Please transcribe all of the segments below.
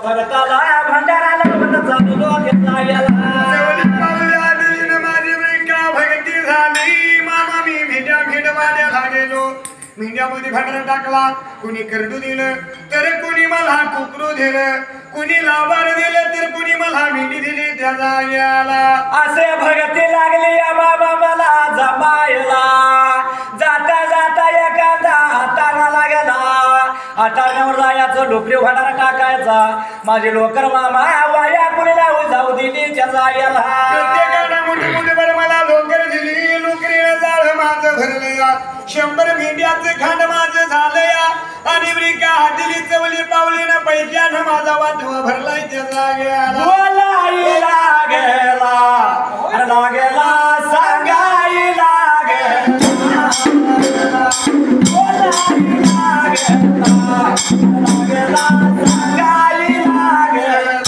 भगताला भंडाराला म्हणत चाललो घेतला गेला चवली पावल्या दिलीन माझी विका भक्ती झाली मामा मी भेंड्या वाड्याला गेलो मेंढ्यामध्ये भांडण टाकला कुणी करडू दिलं तर कुणी मला कुकरू दिलं कुणी लावार दिलं तर कुणी मला मेंढी दिली त्या जाग्याला असे भगती लागली या बाबा मला जमायला जाता जाता एखादा हाताला लागला हाताळण्यावर जायचं लोकरी भांडारा टाकायचा माझे लोकर मामा वाया कुणी लावू जाऊ दिली त्या जाग्याला प्रत्येकाला मोठी मोठी बरं मला लोकर दिली लोकरीनं जाळ माझं भरलं 100 मेंढ्याचं खांड माझं झालं या आणि ब्रिका दिली चवली पावलीनं पैशानं माझा वाटवा भरलाय त्या जाग्याला बोलाई लागेला अरे लागेला सांगाई लागेला बोलाई लागेला लागेला सांगाई लागेला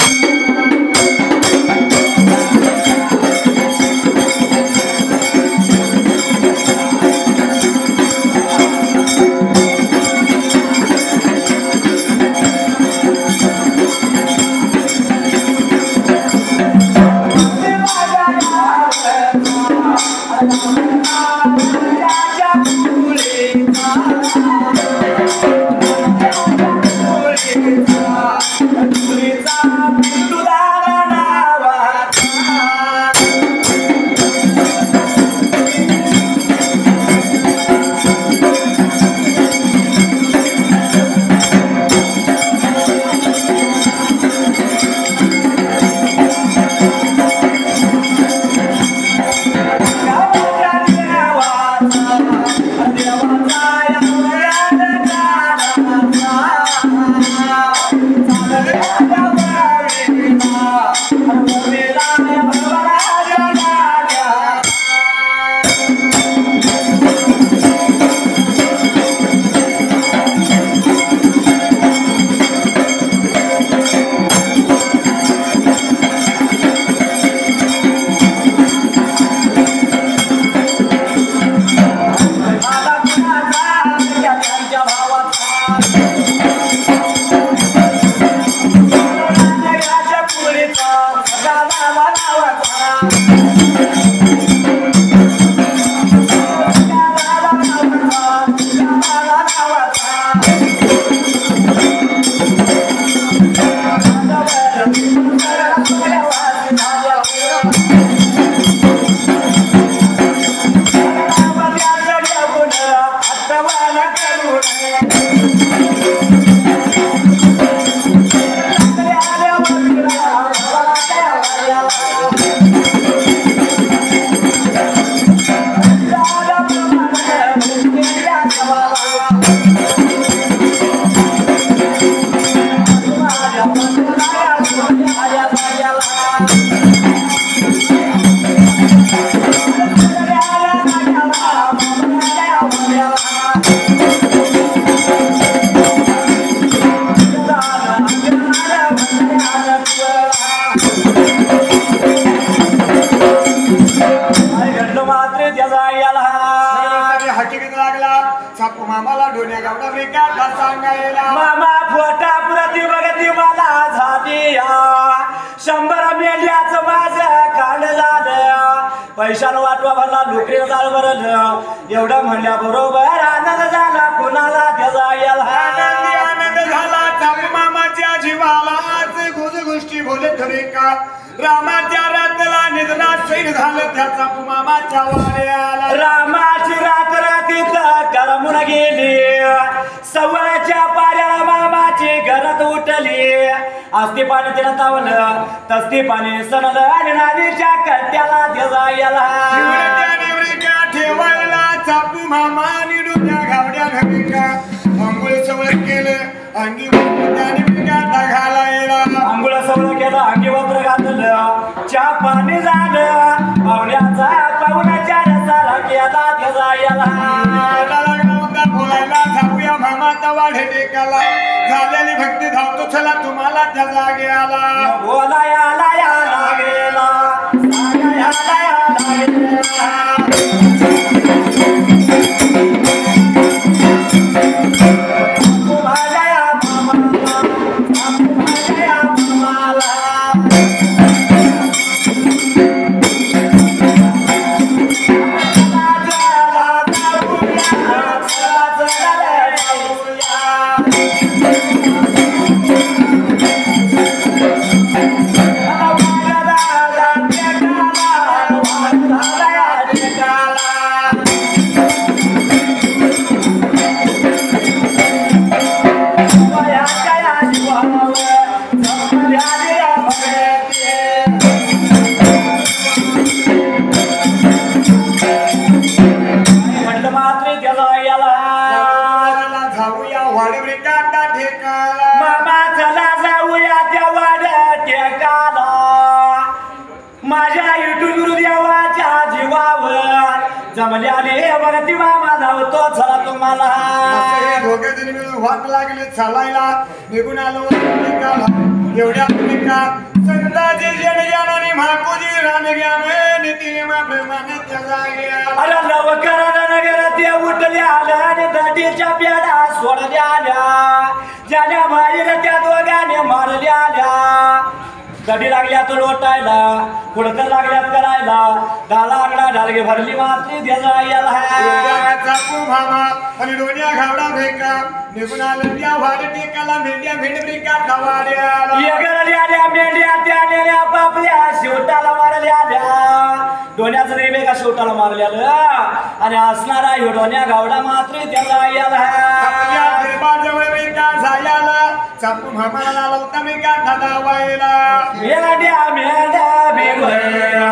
मामाला डोन्या गावडा ब्रिका सांगायला मामा फोटा पुरती बघती मला झाली 100 मेंढ्याचं माझं कांड झालं पैशाला वाटवा भरला नोकरीला जाळ भरलं एवढं म्हणल्या बरोबर आनंद झाला कुणाला त्याचा याला आनंद झाला चापू मामाच्या जीवाला आज गोष्टी बोलत खरे का रामाच्या रातला निधनात शहीद झालं त्या चापू मामाच्या वाड्याला रामाची रात रातीत करमून गेली सवळच्या पाण्याला मामाची घरात उठली असती पाणी तिला तावलं तसती पाणी सणलं आणि नादीच्या कट्ट्याला त्याचा याला ठेवायला चापू मामानी डोक्या गावड्या घबिका अंघोळ सवळ केलं अंगी घालायला अंघोळ सवळ केलं अंगी वस्त्र घातलं चहा पाणी झालं पाहुण्याचा पाहुण्याच्या रसाला केला त्याचा याला बोलायला झापूया मामाचा वाढे टेकाला झालेली भक्ती धावतो चला तुम्हाला त्या जागेला बोलाया लागेला मामा माझ्या युट्यूब देवाच्या जीवावर जमल्याने भक्ती मामा धावतो चला तुम्हाला दोघे जण मिळून वाट लागले चालायला निघून आलो एवढ्या भूमिका संताचे जन ज्ञानाने महापूजी रान ज्ञान नीतिमा प्रेमाने त्याला अरे लवकर नगर ते उठल्या आणि दाटीच्या पेढा सोडल्या ज्याने बाहेर त्या दोघांनी मारल्या कधी लागल्या तो लोटायला कुडतर लागल्यात करायला डाला आगडा ढालगे भरली मात्री चाकू भामा आणि डोन्या घावडा भेका निघून आलं त्या वाड टेकाला मेंढ्या भेंडब्रिका धावाड्या मेंढ्या त्या आपापल्या शेवटाला मारल्या डोन्याचं रेबे का शेवटाला मारल्याला आणि असणारा ह्यो डोन्या घावडा मात्री त्याला याला दरबारजवळ बेका झाल्याला चाकू भामाला लावता मी गाठा धावायला मेंढ्या मेंढ्या बिगोया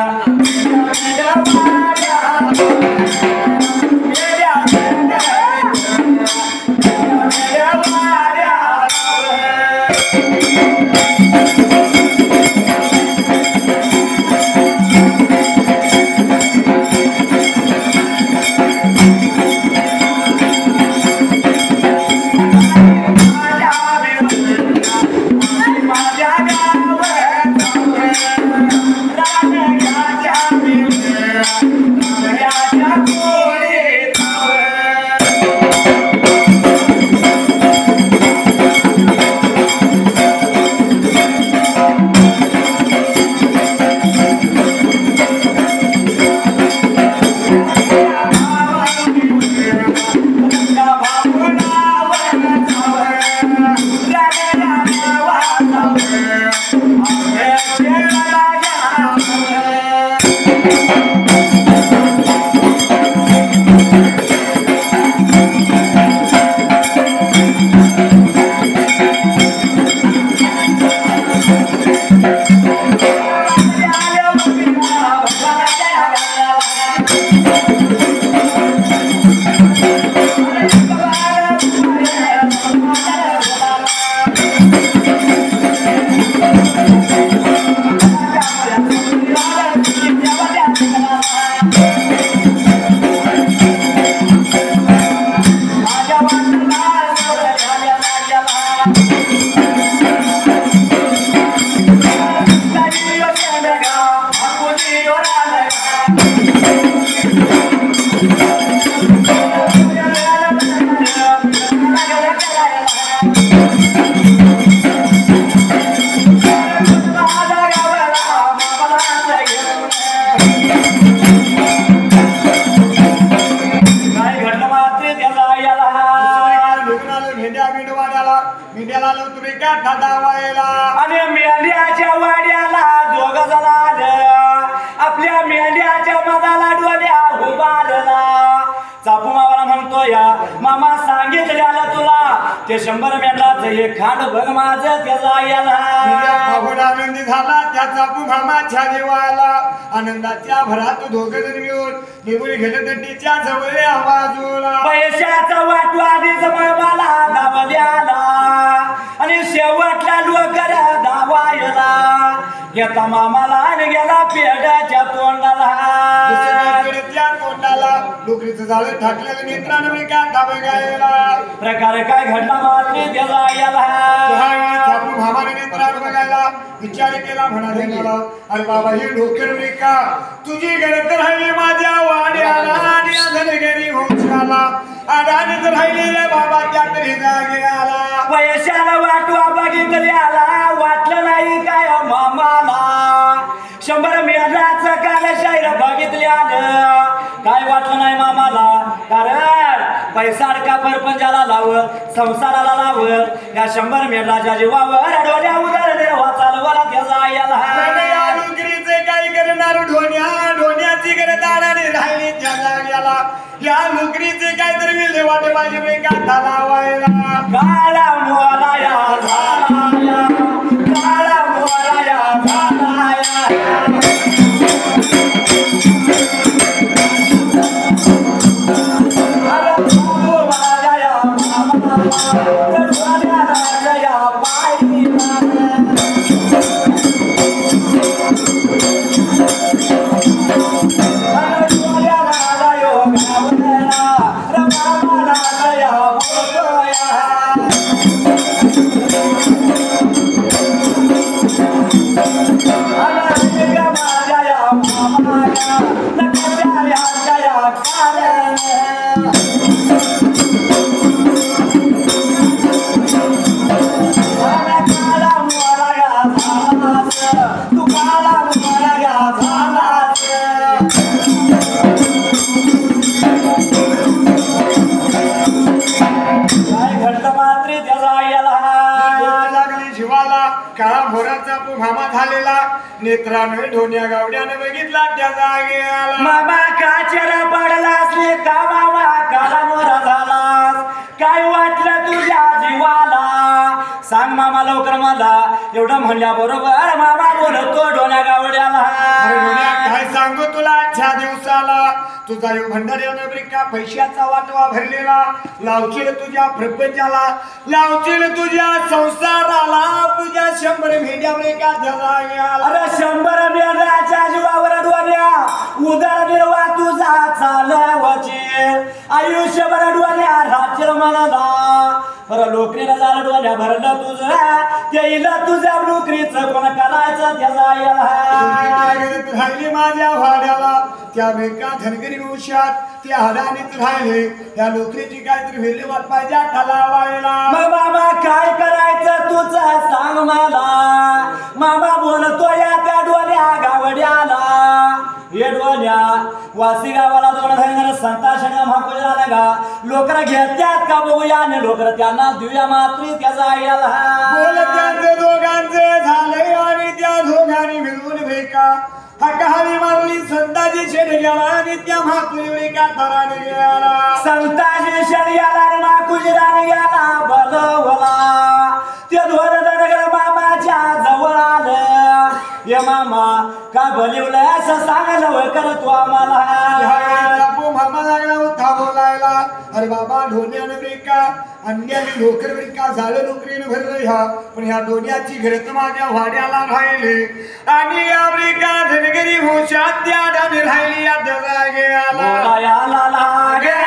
आणि मेंढ्याच्या वाड्याला दोघ जण आपल्या मेंढ्याच्या मधाला डोल्या उभारला चापू मावाला म्हणतो या मामा सांगितलेलं तुला ते 100 मेंढराचं हे खांड बघ माझं त्याचा याला आनंदी झाला त्या चापू मामाच्या जीवाला आनंदाच्या भरात दोघ जण मिळून निघून गेले दंडीच्या जवळ आवाजूला पैशाचा वाटू आधीच मामाला दाबल्याला आणि शेवटला लोकर दावायला घेता मामाला आणि गेला पेड्याच्या तोंडाला डोकरीचं झालं ठाकलेलं नेत्रानं मी गाठा बघायला प्रकार काय घडला मात्र त्याला याला चापू भामाने नेत्रानं बघायला विचार केला म्हणाले मला अरे बाबा ही डोकर का तुझी गरज राहिली माझ्या वाड्याला आणि घरी होशाला अडाणीच राहिली रे बाबा त्या तरी जागे आला पैशाला वाटवा बघितल्याला वाटलं नाही काय मामाला 100 मेंढराचं काल शायर बघितल्यानं काय वाटलं नाही मामाला कारण पैसा अडका परपंचाला लावत संसाराला लावत या 100 मेंढराच्या जीवावर डोल्या उधळले वाचालवाला त्याचा याला नोकरीचे काय करणार ढोण्याची गरज अडाणी राहिली त्या जाग्याला या नोकरीचे काय तर मिळले वाटे पाहिजे मी गाठा लावायला काळा मोला या झाला काळा मोला या झाला Bye. काळा मोराचा मामा झालेला नेत्राने ढोण्या गावड्याने बघितला त्या जागेला मामा काचेला पडला असले का मामा काळा मोरा झालास काय वाटलं तुझ्या जीवाला सांग मामा लवकर मला एवढं म्हणल्या बरोबर मामा बोलतो ढोण्या गावड्याला काय सांगू तुला आजच्या दिवसाला तुझा यो भंडाऱ्याने ब्रिका पैशाचा वाटवा भरलेला लावशील तुझ्या प्रपंचाला लावशील तुझ्या संसाराला तुझ्या 100 भेड्या ब्रिका जगाला अरे 100 मेंढराच्या जीवावर डोल्या उदर निर्वा तुझा चालवची आयुष्यभर डोल्या रात्र मनाला बरं लोकरीला झालं डोल्या भरलं तुझं येईला तुझ्या नोकरीचं कोण करायचं त्याचा राहिली माझ्या वाड्याला त्या बेका धनगरी वंशात त्या हरानीत राहिले त्या लोकरीची काहीतरी विल्हेवाट पाहिजे ठलावायला मामा काय करायचं तुझं सांग मला मामा बोलतो या त्या डोल्या गावड्याला ये डोल्या वासी गावाला दोन धरणार संता शंकर महापूजनाला गा लोकर घेत्यात का बघूया आणि लोकर त्यांना देऊया मात्री त्याचा याला बोलत्यांचे दोघांचे झाले आणि त्या दोघांनी मिळून भेका हकाली मारली संताजी शेड गेला आणि त्या महापुरी का थराने गेला संताजी शेड गेला आणि महाकुजराने गेला बलवला ते दोन दरगड मामाच्या जवळ आलं ये मामा का भलिवलंय असं सांगायला करतो आम्हाला मामा लागला होता बोलायला अरे बाबा ढोण्याने ब्रेका अन्याने लोकर ब्रेका झालं नोकरीने भरलं ह्या पण ह्या दोन्याची घरत माझ्या वाड्याला राहिले आणि या ब्रेका धनगरी होशात त्या डाने राहिली या बोलायला लागे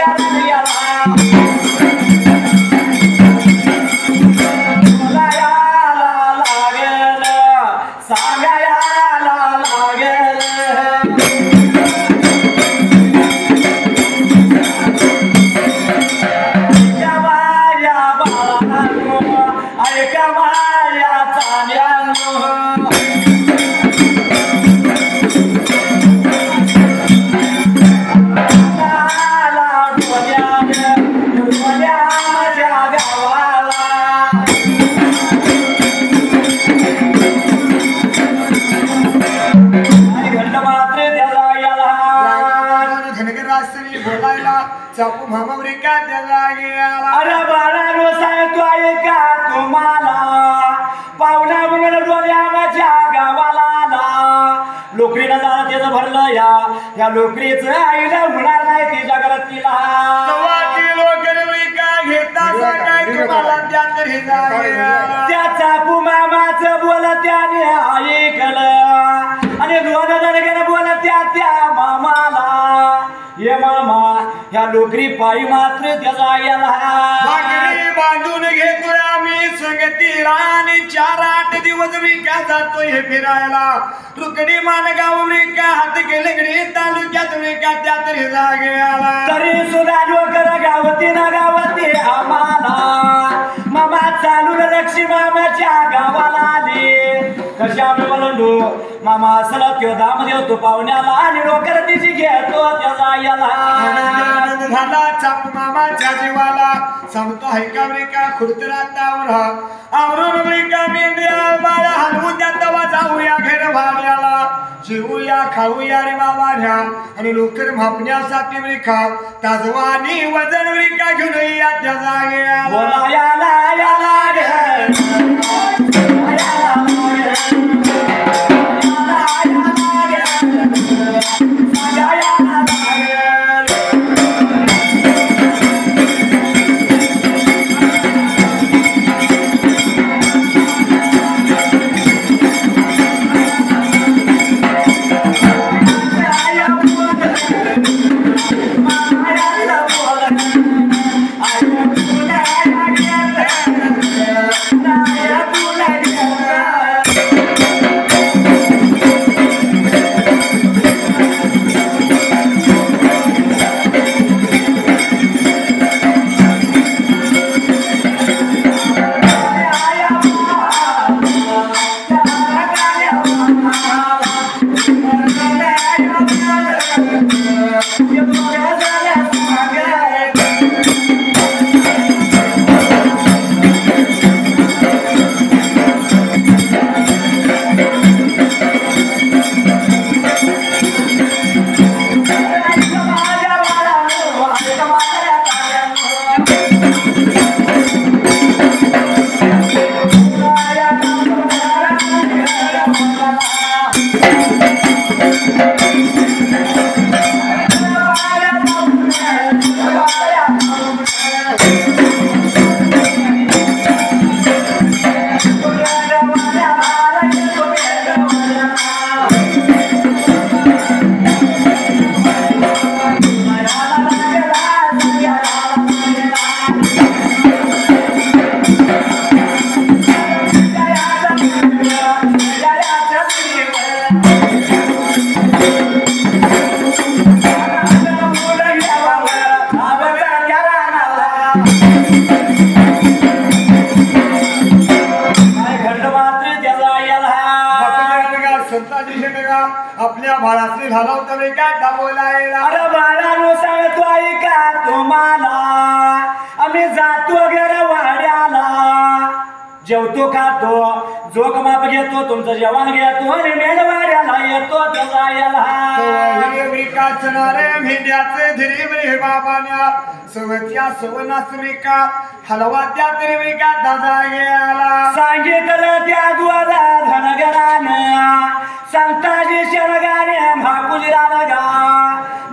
Yeah. चापू मामा का त्याला गेला अरे बाळांनो सांगतो ऐका तुम्हाला पाहुणा म्हणून डोल्या माझ्या गावाला आला लोकरीनं जरा त्याचं भरलं या लोकरीचं आईला होणार नाही तिच्या घरात तिला त्या चापू मामाचं बोल त्याने ऐकलं आणि दोन जण बोल त्या मामाला ये मामा या लोकरी पायी मात्र त्याचा याला बांधून घेतोय आम्ही संगतीला आणि 4-8 दिवस का जातोय हे फिरायला रुकडी मानगाव का हात गेले तालुक्यात का त्या तरी जागेला तरी सुद्धा लोकर गावती ना गावती आम्हाला मामा चालून लक्ष्मी मामाच्या गावाला आली कशा आम्ही बोललो मामा असला त्यो दाम देतो पाहुण्याला आणि लोकर तिची घेतो त्याचा याला झाला चाप मामाच्या जीवाला सांगतो हैकावरी का खुर्तरातावर आवरून का मेंढ्या बाळा हलवून त्या तवा जाऊया घेर भाड्याला जेवूया खाऊया रे बाबाऱ्या आणि लोकर मापण्यासाठी वृखा ताजवानी वजन वृका घेऊन या त्या जागेला बोलायाला आपल्या बाळाचे घालवता वे काय दाबोलायला अरे बाळांनो सांगतो ऐका तुम्हाला आम्ही जातो घर वाड्याला जेवतो खातो जोक माप घेतो तुमचं जेवण घेतो आणि मेळवाड्याला येतो त्याचा याला विकासणारे भेंड्याचे धीरे बाबान्या सवत्या सवनासरिका हलवा त्या तरी विका दादा गेला सांगितलं त्या द्वारा धनगरानं संताजी शरगाने भाकुजीराला गा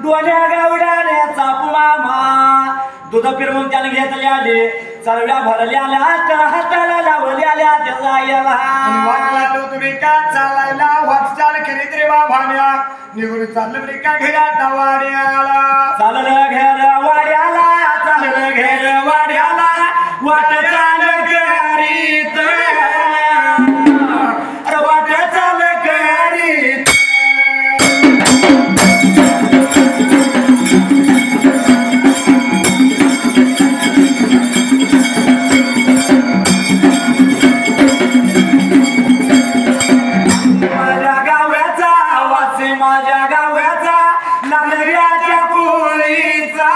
डोल्या गावड्याने चापू मामा दूध फिरवून त्याला घेतल्याले सर्व्या भरल्याला हाताला लावल्याल्या त्याला याला वाटला तुम्ही का चालायला वाटचाल करीत रे बाबान्या निघून चाललं रे का घेरा वाड्याला चाललं घर वाड्याला चाललं घर वाड्याला वाट चाल करीत वाट चाल करीत माझ्या गावाचा वासे माझ्या गावाचा नांदऱ्याच्या पोळीचा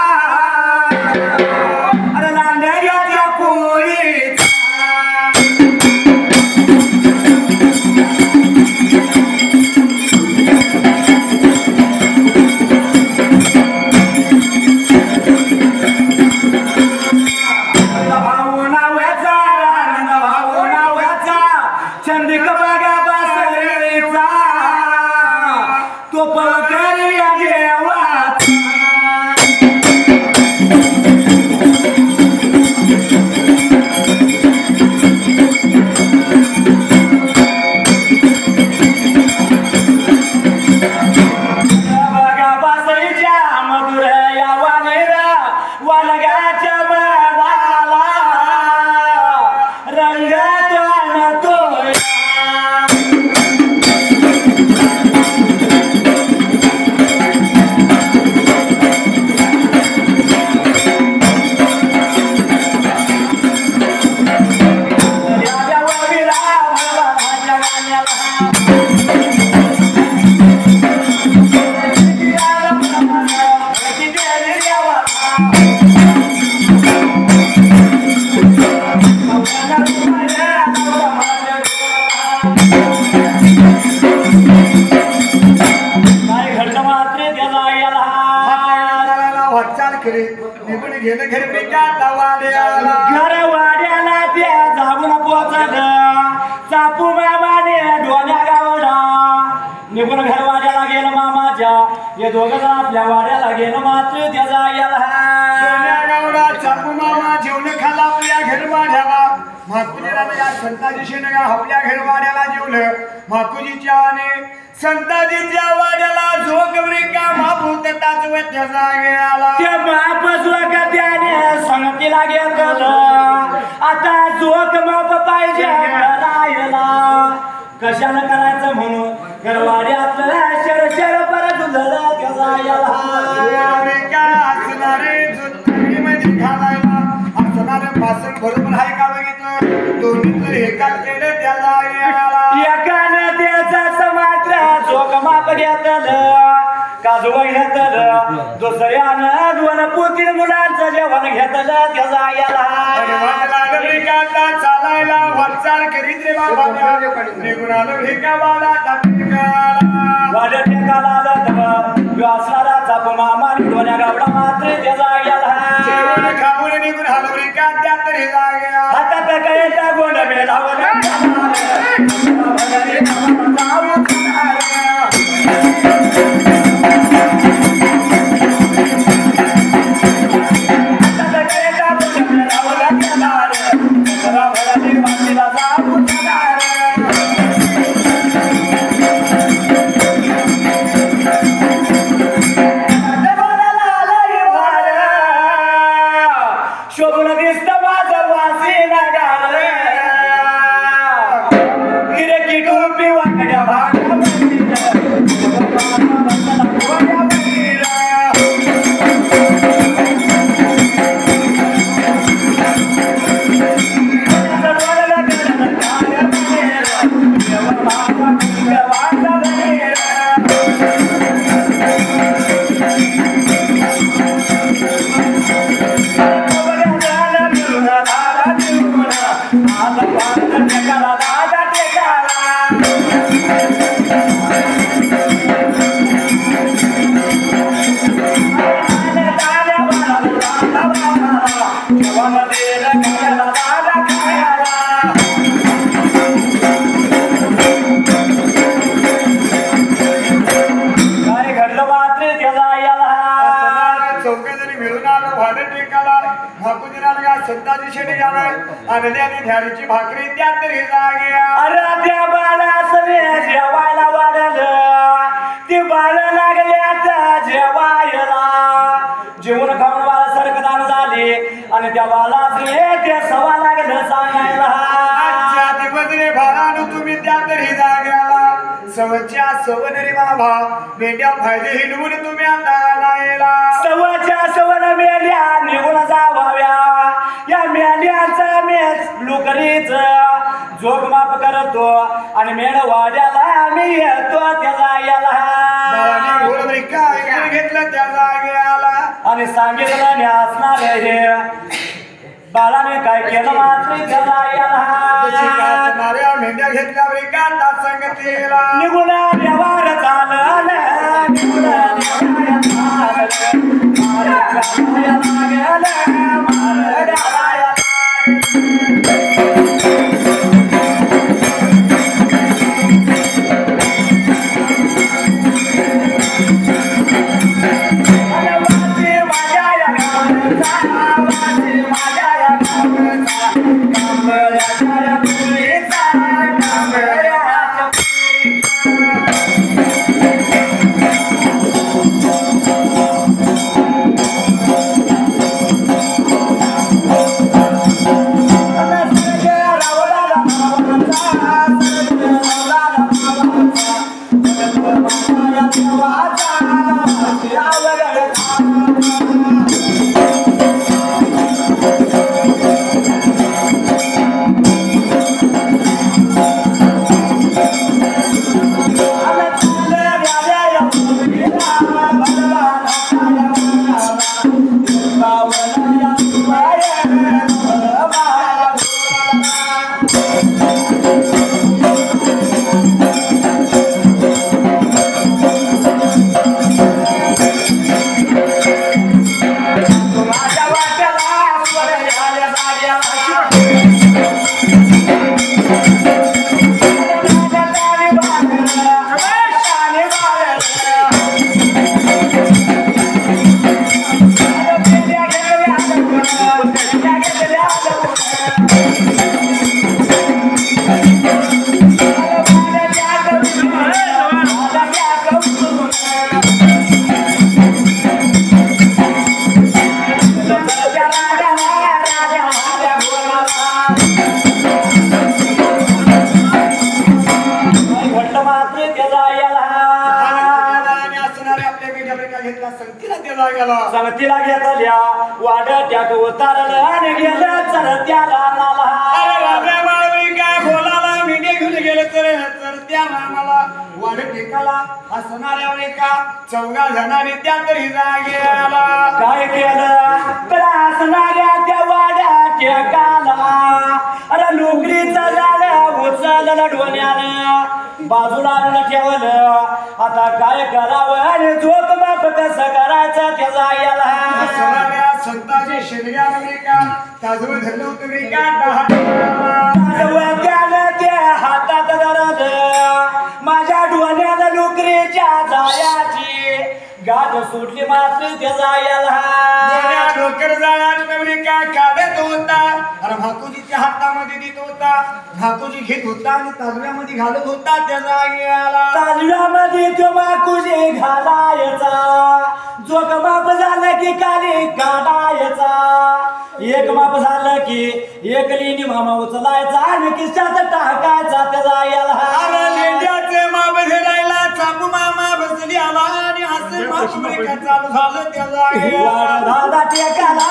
देवाच्या मनाला रंगात आणतोय घर वाड्याला त्या जाऊन पोचल चापू मामाने डोन्या गावडा निघून घर वाड्याला गेलं मामाच्या हे दोघं जण आपल्या वाड्याला गेलं मात्र त्याचा याला चापू मामा जेवण खाला आपल्या घर वाड्याला माकुजीला संताजी शेणगा आपल्या घर वाड्याला जेवलं माकुजीच्या संताजीच्या वाड्याला झोकवरी का मापूत ताजवत त्याचा गेला ते माप का त्याने संगतीला घेतलं आता जोक माप पाहिजे राहिला कशाला करायचं म्हणून घरवाड्यातलं शर शर परत झालं त्याचा याला असणारे मध्ये घालायला असणारे भाषण बरोबर आहे का बघितलं दोन्हीतलं एकाच केलं त्याला एकानं त्याचा मात्र जोक माप घेतलं काजूवा घेतलं दुसऱ्यानं दोन पोतीन मुलांचं जेवण घेतलं त्याचा याला चालायला वाटचाल करीत रे बाबा निघून आलो भिकावाला वाड्या टेकाला आलं असणारा चापू मामा दोन्या गावडा मात्र त्याचा याला खाऊन निघून आलो रिका त्या तरी जाग्या हातात काय गोंड बेलावलं संताजी शेणी जाणार आणि ध्यानीची भाकरी त्या तरी जाग्या अरे त्या बाळासने जेवायला वाढलं ती बाळ लागल्या जेवायला जेवण खाऊन बाळा सरकदान झाली आणि त्या बाळासने ते सवा लागलं सांगायला आजच्या दिवस रे बाळानं तुम्ही त्या तरी जाग्याला सवच्या सवन रे बाबा मेंढ्या फायदे हिंडवून तुम्ही आता नायला सवच्या सवन मेंढ्या निघून जावाव्या या मेंढ्याचा मेच लुकरीच जोग माप करतो आणि मेढ वाड्याला आम्ही येतो त्याला याला घेतलं त्या जाग्याला आणि सांगितलं नाही असणार हे बाळाने काय केलं मात्र त्याला याला मेंढ्या घेतल्यावर एका संगतीला निघून व्यवहार झालं निघून संगतीला घेतल्या वाड्यात उतारलं आणि गेलं चरत्या रानाला. बोलाला मिठे घेऊन गेले तर त्या रानाला वाढ टेकाला हसणाऱ्या एका चौघा जणांनी त्या तरी जागेला काय केलं तर हसणाऱ्या त्या वाड्या टेकाला. अरे नोकरीचं झालं उचललं डोण्यानं बाजूला ठेवलं. आता काय करावं आणि झोप माप कसं करायचं त्या जायला. संताजी शेंड्या का ताजवं धरलं होतं मी का हातात धरलं माझ्या डोण्यानं नोकरीच्या जायाची गाठ सुटली मात्र त्या जायला. डोकर जाळ्या काढत होता अरे भाकूजीच्या हातामध्ये देत होता. भाकूजी घेत होता आणि ताजव्यामध्ये घालत होता त्या जागेला. ताजव्यामध्ये तो भाकूजी घालायचा. जोक माप झालं की काली काढायचा. एक माप झालं की एक लिनी मामा उचलायचा आणि किशात टाकायचा त्या जायला. लेंड्याचे माप धरायला चापू मामा बसली आला आणि हसे माप चालू झालं त्या जागेला. दादा टेकाला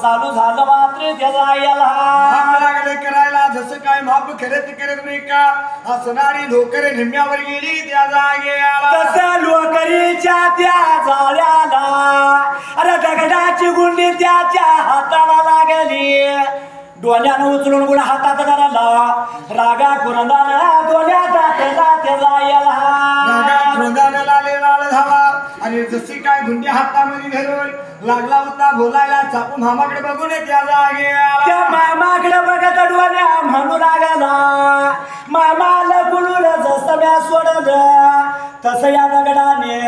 चालू झालं मात्र त्याला याला करायला जसं काय माप करत नाही का हसणारी लोकर निम्म्यावर गेली त्या जागेला. तसं लोकरीच्या त्या जाळ्याला अरे दगडाची गुंडी त्याच्या हाताला लागली. डोल्यानं उचलून गुण हातात धरला. रागा कुरंदानं डोल्यात टाकला त्या जायला. लाल झाला आणि जशी काय गुंडी हातामध्ये धरून लागला होता बोलायला चापू मामाकडे बघून त्या जागेला. त्या मामाकडे बघत डोल्या म्हणू लागला. मामाला बोलून जसं म्या सोडलं तसं या दगडाने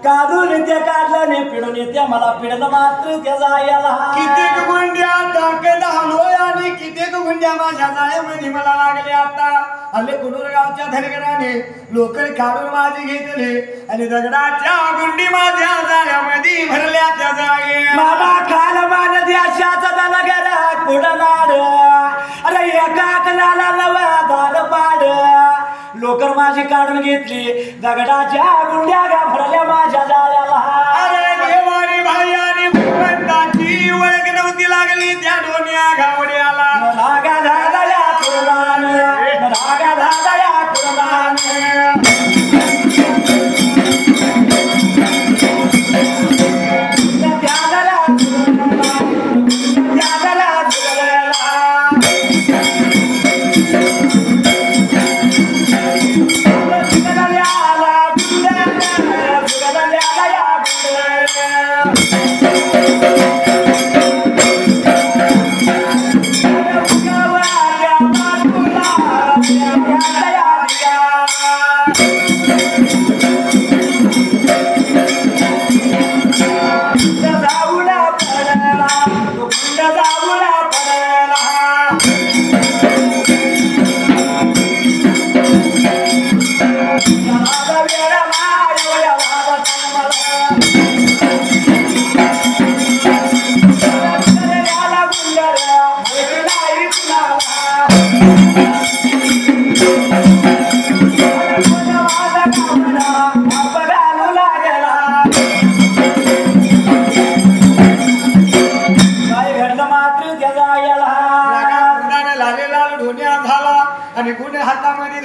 काढून ते काढलं ने पिढून येते मला पिढलं मात्र त्या जायला. कित्येक गुंड्या टाकत आलोय आणि कित्येक गुंड्या माझ्या जाळ्यामध्ये मला लागले. आता आले कुडूरगावच्या धनगराने लोकर काढून माझी घेतली आणि दगडाच्या गुंडी माझ्या जाळ्यामध्ये भरल्या त्या जागे. मामा खाल मान द्याशाचा दनगर कुडलाड अरे एका कणाला नवा दार पाड. लोकर माझी काढून घेतली दगडाच्या गुंड्या गा भरल्या माझ्या जाळ्याला. अरे देवानी भाई आणि भगवंताची ओळख नव्हती लागली त्या दोन्या गावड्याला. रागा धादया कुर्बान रागा धादया कुर्बान.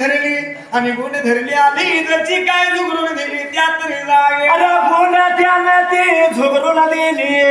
धरली आणि गुण धरली आली जची काय झुगरून दिली त्या तरी जागे अरे गुण त्यानं ती झुगरून दिली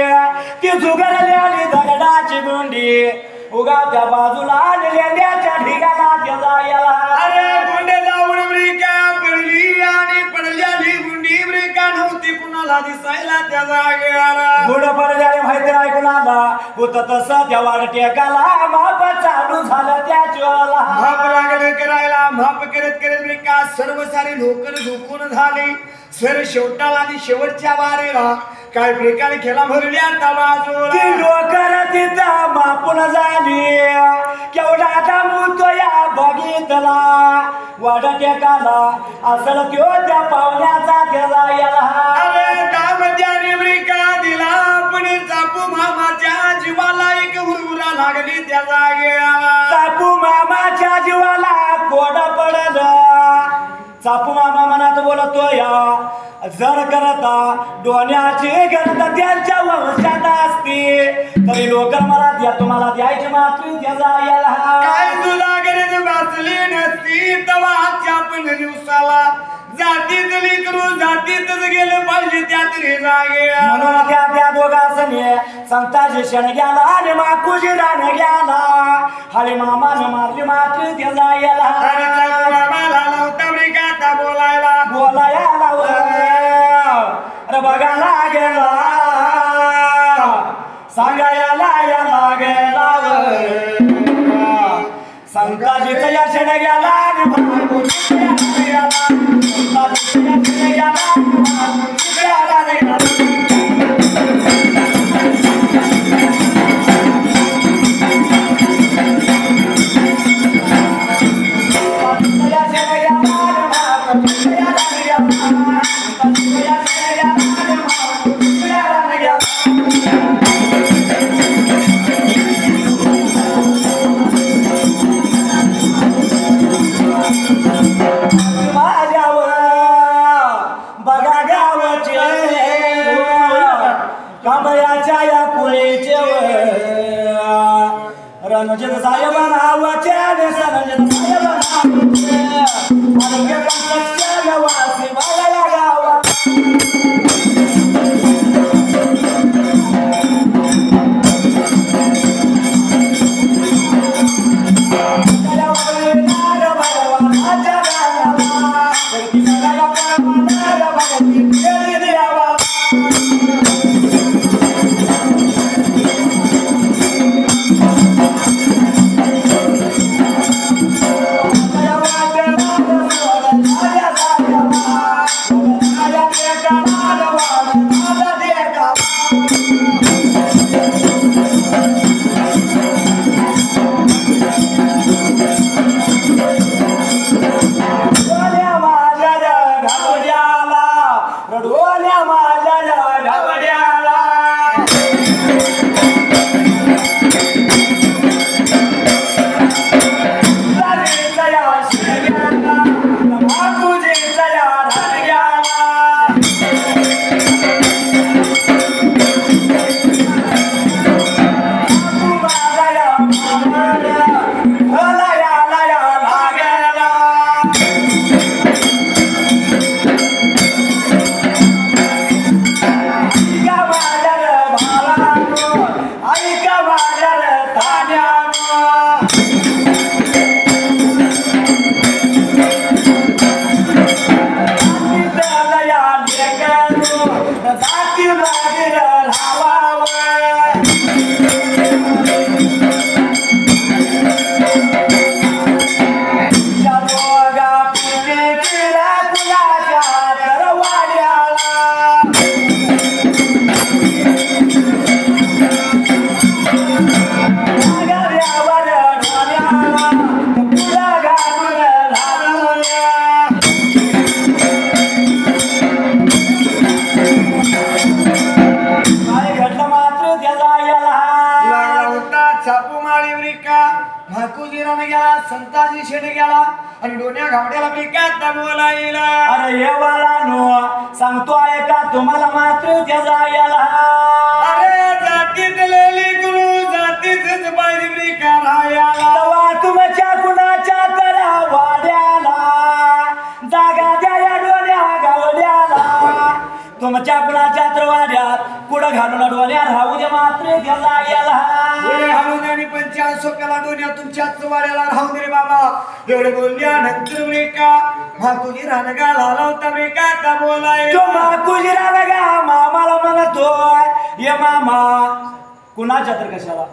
ती झुगरली आली दगडाची गुंडी उगा त्या बाजूला लेंड्याच्या ढिगाला त्याचा याला अरे गुंडे जाऊन ब्रिका पडली आणि पडल्याली गुंडी ब्रिका नव्हती कुणाला दिसायला त्या जागेला गुड पडल्याने माहिती नाही कुणाला होत तसं त्या वाढ टेकाला माप चालू झालं त्याच्याला माप लागले करायला माप करत करत ब्रिका सर्व सारी लोकर झोकून झाली सर शेवटाला आणि शेवटच्या वारेला काय ब्रिकाने खेळा भरली आता बाजूला ती लोकर तिथं मापून झाली केवढा आता मुतो या बघितला वाढ टेकाला असल त्यो त्या पाहुण्याचा त्याला याला अरे दामत्याने ब्रिका दिला पण चापू मामाच्या जीवाला एक हुरहुरा लागली त्या जागेला चापू मामाच्या जीवाला कोड पडल चापू मामा मनात बोलतो या जर करता डोण्याची गरज त्यांच्या वंशात असती तरी लोक मला द्या तुम्हाला द्यायची मात्र त्याचा याला काय तुला गरज वाचली नसती तवा आजच्या पण दिवसाला जातीच लिकरू जातीतच गेलं पाहिजे त्या तरी जागेला म्हणून त्या दोघांसने संताजी शेण गेला आणि माकुजी रान गेला हरी मामानं मारली मात्र त्याचा याला अरे मामाला नव्हता ब्रिकाता बोलायला बोलायला अरे बघायला गेला सांगायला याला गेला संताजीचं यशण गेला आणि माकुजी गेला संताजीचं यशण गेला आणि माकुजी गेला बघा गावाचे कमळाच्या या पुळेचे रणजित साहेब नावाचे आणि संजय साहेब नावाचे आरोग्य कमळाच्या वासी बघा या गावात संताजी शेण गेला आणि डोन्या घावड्याला ब्रिकाता बोलायला अरे ये वाला नो सांगतो ऐका तुम्हाला मात्र त्याचा याला अरे जातीत लेली गुरु जातीतच पाहिजे ब्रिका राहायला तवा तुमच्या कुणाच्या करा वाड्याला तुमच्या कुणाच्या वाड्यात कुठं घालून डोण्यात राहू दे मात्र त्याला याला पुढे घालून आणि 45 सोप्याला डोण्यात तुमच्याच वाड्याला राहू दे रे बाबा. एवढे बोलल्यानंतर रे का माकुजी रानगा लाला होता रे का आता बोलाय तो माकुजी रानगा मामाला म्हणतोय ये मामा कुणाच्या तर कशाला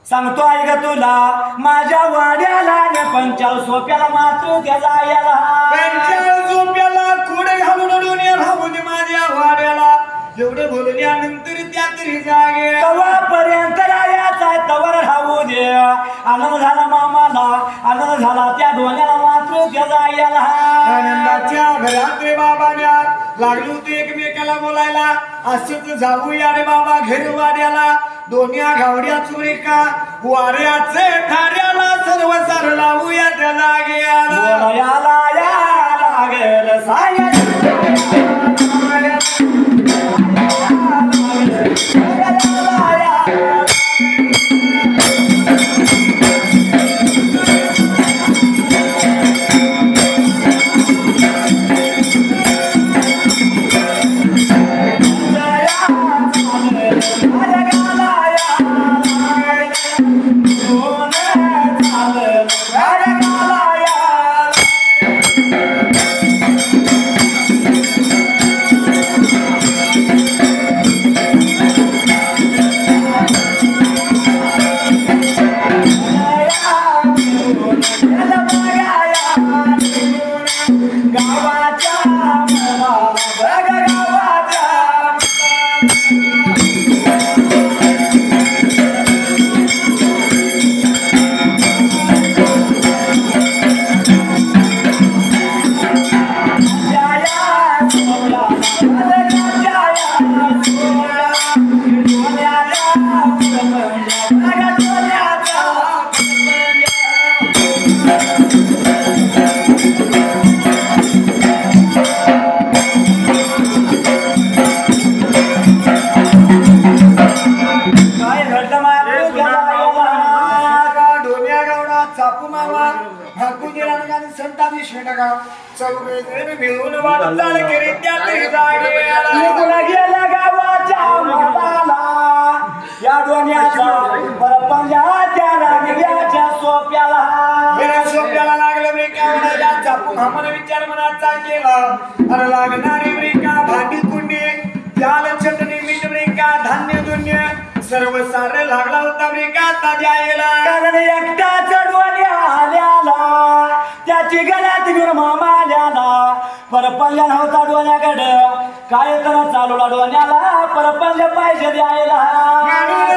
सांगतो ऐक तुला माझ्या वाड्याला 45 सोप्याला मात्र त्याला याला 45 सोप्याला कुठे घालून डोण्यात राहू दे माझ्या वाड्याला. एवढे बोलल्यानंतर त्या तरी जागे तवापर्यंत राहायचा तवर राहू दे. आनंद झाला मामाला आनंद झाला त्या डोण्याला मात्र त्याला याला आनंदाच्या घरात रे बाबांना लागलो ते एकमेकाला बोलायला असंच जाऊया रे बाबा घर वाड्याला. दोन्या गावड्या चुरे का वाऱ्याचे थाऱ्याला सर्व सार लावूया त्या जागेला लागेल साया मिळून वाटचाल करीत त्या तरी जागेला गेला गावाच्या मताला या डोण्याचा परपंजाच्या रांगड्याच्या सोप्याला सोप्याला लागलं ब्रेका चापू आम्हाला विचार मनाचा केला. अरे लागणारी ब्रेका भांडी कुंडी त्याल चटणी मीठ ब्रेका धान्य दुन्य सर्व सारे लागला होता ब्रेका ताज्या यायला. कारण एकटाच डोण्या आल्याला त्याची गळ्यात घेऊन मामा आल्याला परपंजा नव्हता डोण्याकडं काय तर चालवला डोण्याला परपंज पाहिजे द्यायला.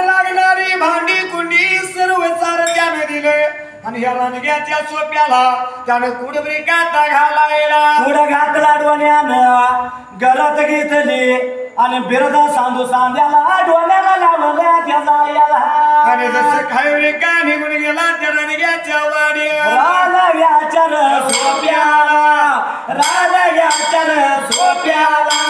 लागणारी भांडी कुंडी सर्व सार त्यानं दिलं आणि ह्या रानग्याच्या सोप्याला त्यानं कुड ब्रेकात घालायला पुढं घातला डोण्यानं गलत घेतली आणि बिरदा सांदू सांद्याला डोण्याला लावल्या त्याला याला. आणि जसं खाय का निघून गेला त्या रानग्याच्या वाड्या रानग्याच्या सोप्याला रानग्याच्या सोप्याला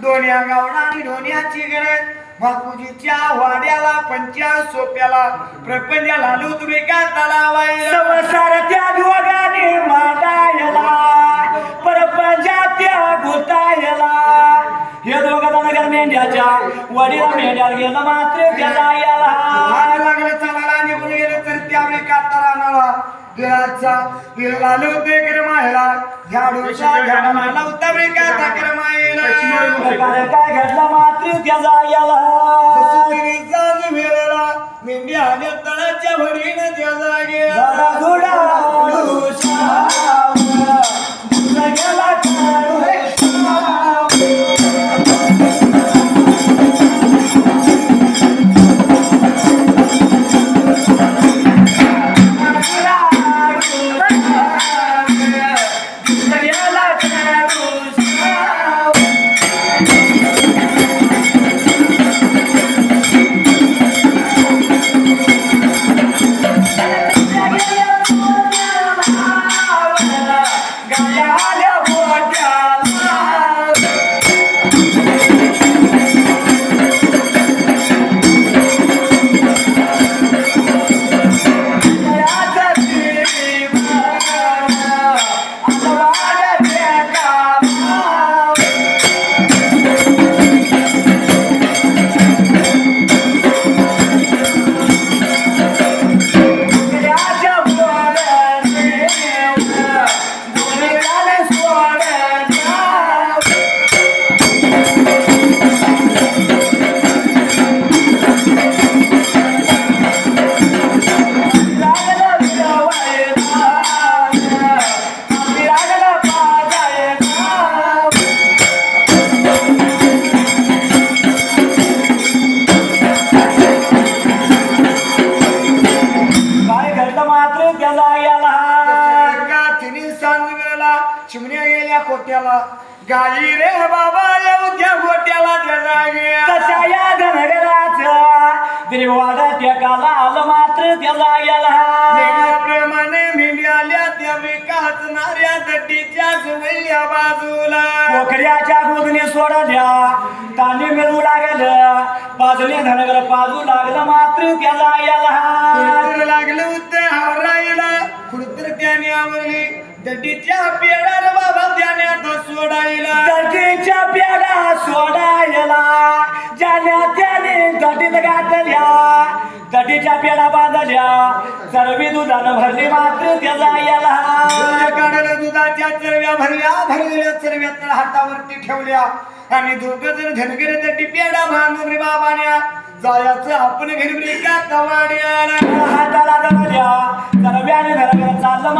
डोन्या गावडा आणि डोन्याची गरज बापूजीच्या वाड्याला 45 सोप्याला प्रपंचाला लुतुरे का तलावाय संसार त्या दोघांनी मांडा वडील मेंढ्यात गेलं मात्र त्याला याला हात लागलं चालायला निघून गेलं तर त्यावेळी काता राहणारा गिळाचा गिळला लवते क्रमायला झाडूचा झाडा मला उत्तम काता क्रमायला काय घडलं मात्र त्याला याला जाग मिळाला मेंढी आल्या तळाच्या भरीनं त्या जागे झाडा झुडाळू शावर, गेला काळू चिमण्या गेल्या कोट्याला गाई रे बाबा येऊ त्या गोट्याला कशा या धनगराचा देवाला टेकाला आलं मात्र त्याला याला प्रेमाने मेंढी आल्या त्या विकासणाऱ्या दड्डीच्या जुवल्या बाजूला पोखऱ्याच्या गोदने सोडल्या ताने मिळू लागलं बाजूने धनगर बाजू लागलं मात्र त्याला याला लागलं उत्तर आवरायला खुडतर त्याने आवरली दड्डीच्या पेडार बाबा त्याने आता सोडायला दड्डीच्या पेडा सोडायला ज्याने त्याने दड्डीत घातल्या दड्डीच्या पेडा बांधल्या चरबी दुधानं भरली मात्र त्याला याला काढलं दुधाच्या चरव्या भरलेल्या चरव्या तर हातावरती ठेवल्या आणि दोघं जण धनगर दड्डी पेडा बांधून रे बाबाने जायचं आपण घरी का कवाड्या हाताला धरल्या चरब्याने धरल्या चाललं